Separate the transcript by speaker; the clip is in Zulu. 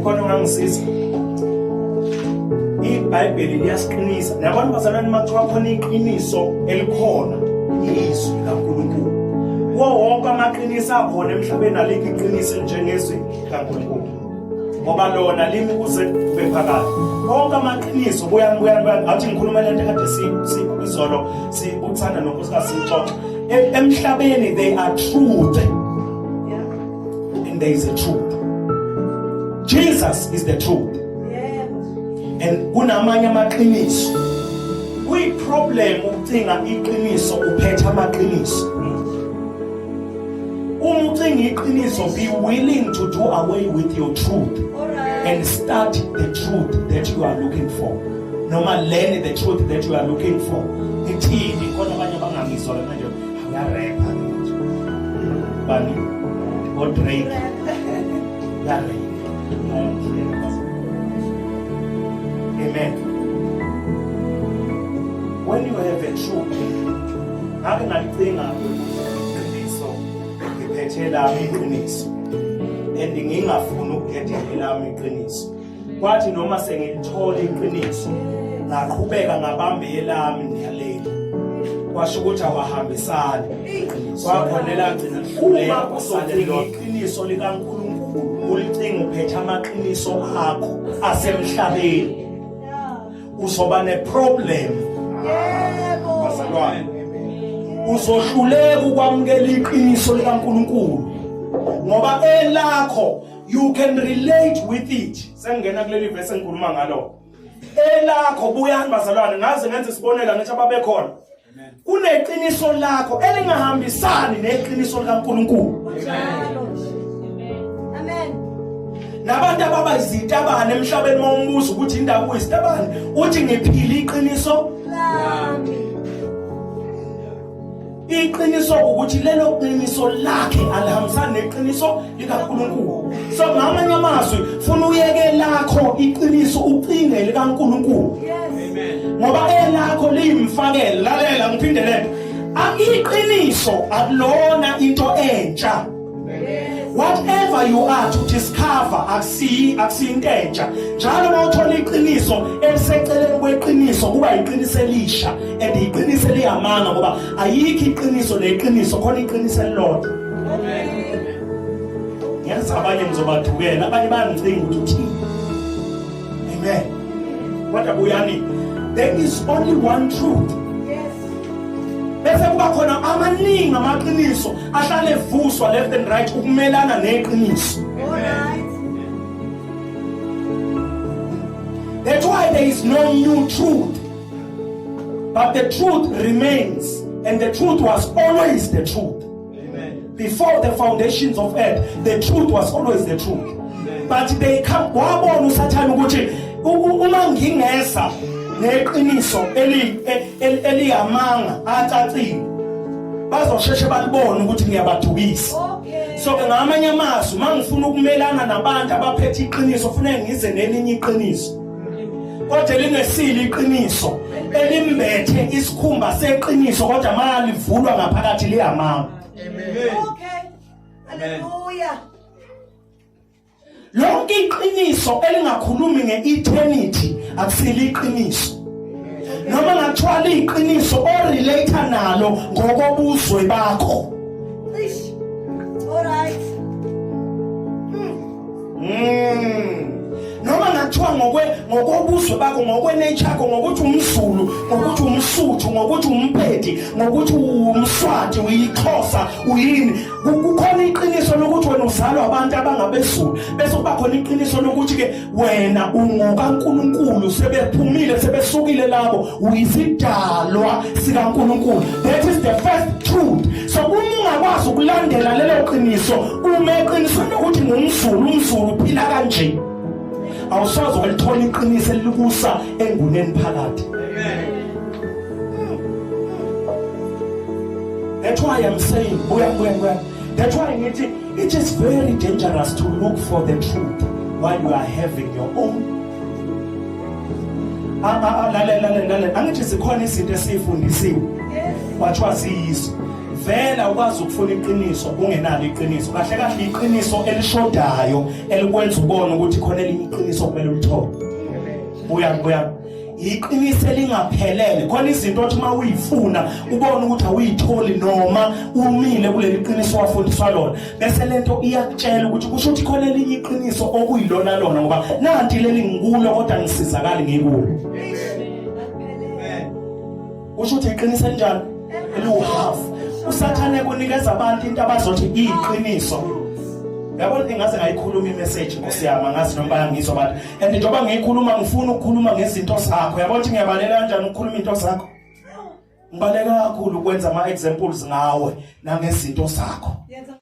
Speaker 1: ukhona ongangisiza iBhayibheli liyasiqinisa nabantu bazalwane makuthiwa khona iqiniso elikhona izwi likaNkulunkulu wonke amaqiniso akhona emhlabeni alikho iqiniso njengezwi likaNkulunkulu ngoba lona limi kuze kube phakathi wonke amaqiniso buya athi ngikhuluma lento kade izolo sikuthanda nonkosikazi sixoxa emhlabeni they are truth and there is a truth. Jesus is the truth. And kunamanye amaqiniso kuyiproblem ukuthinga iqiniso uphethe amaqiniso umuthinga iqiniso be willing to do away with your truth and start the truth that you are looking for noma learn the truth that you are looking for ithini khona abanye abangangizwa manje ayarepa bani odrey yarepa. Amen. When you have a truth, have ngalithinga iqiniso ngiphethe lami iqiniso and ngingafuni ukugedela lami iqiniso kwathi noma sengilithola iqiniso ngaqhubeka ngabambe lami niyaleli kwasho ukuthi awahambisani kwakhonela gcina kuhluleka kusadela iqiniso likaNkulunkulu ulicinga uphethe amaqiniso akho asemhlabeni uzoba neproblem bazalwane uzohluleka ukwamukela iqiniso likaNkulunkulu ngoba elakho you can relate with it sengena kuleli verse engikhuluma ngalo elakho buyani bazalwane ngaze ngenze isibonela ngithi ababekhona kuneqiniso lakho elingahambisani neqiniso likaNkulunkulu. Nabantu ababayizitabane emhlabeni mombuzo ukuthi indaba uyizitabane uthi ngiphila iqiniso lami. Iqiniso ukuthi lelo qiniso lakhe alihambisani neqiniso likaNkulunkulu. So ngamanye amazwi ufuna uyeke lakho iqiniso ucinge likaNkulunkulu. Amen. Ngoba elakho limfakela lalela ngiphinde lento. Iqiniso akulona into entsha. Whatever you are to discover akusinto entsha njalo mawuthola iqiniso eliseceleni kweqiniso kuba iqiniso elisha and iqiniso eliyamanga ngoba ayikho iqiniso leqiniso khona iqiniso elilodwa. Amen. Yenza abanye ngizobathukela abanye bayangicinga ukuthi uthini. Amen. Kodwa buyani there is only one truth. Bese kuba khona amaningi amaqiniso ahlale evuswa left and right ukumelana neqiniso. Alright. That's why there is no new truth. But the truth remains and the truth was always the truth. Amen. Before the foundations of earth the truth was always the truth. Amen. But they come wabona usathana ukuthi uma ngingeza neqiniso eliyamanga acacile bazosheshe balibona ukuthi ngiyabadukisa. So ke ngamanye amazwi mangifuna ukumelana nabantu abaphethe iqiniso ufuna ngize nelinye iqiniso kodwa linesili iqiniso elimbethe isikhumba seqiniso kodwa malivulwa ngaphakathi liyamanga. Amen. Okay. Hallelujah. Lonke iqiniso elingakhulumi ngeeternity akusili iqiniso. Noma ngathwala iqiniso orelate nalo ngokobuzwe bakho. Alright. Noma ngathiwa ngokobuzwe bakho ngokwenature yakho ngokuthi umZulu ngokuthi umSuthu ngokuthi umpedi ngokuthi umSwati uyixhosa uyini kukhona iqiniso lokuthi wena uzalwa abantu abangabeZulu bese kuba khona iqiniso lokuthi ke wena ungokaNkulunkulu sebephumile sebesukile labo uyisidalwa sikaNkulunkulu. That is the first truth. So uma ungakwazi ukulandela lelo qiniso uma iqiniso lokuthi ngumZulu uphila kanje awusoze ulithola iqiniso elikusa enguneni phakathi. Amen. That's why I'm saying that's why it is very dangerous to look for the truth while you are having your own. Angithi sikhona izinto esifundisiwe kwathiwa siyizo vela ukwazi ukufuna iqiniso ungenalo iqiniso kahle kahle iqiniso elishodayo elikwenza ubone ukuthi khona elinye iqiniso kumele ulithole uya iqiniso elingaphelele khona izinto othi uma uyifuna ubone ukuthi awuyitholi noma umile kuleli qiniso wafundiswa lona bese lento iyakutshela ukuthi kusho ukuthi khona elinye iqiniso okuyilona lona ngoba nanti leli ngikulo kodwa ngisizakala ngikulo kusho ukuthi iqiniso enjani eliwuhafu usathane kunikeza abantu into abazothi iqiniso yabona ingaze ngayikhuluma imessage Nkosi yami ngazi noma bayangizwa abantu and njengoba ngiyikhuluma ngifuna ukukhuluma ngezinto zakho yabona ukuthi ngiyabalela kanjani ukukhuluma into zakho ngibaleka kakhulu ukwenza ama examples ngawe nangezinto zakho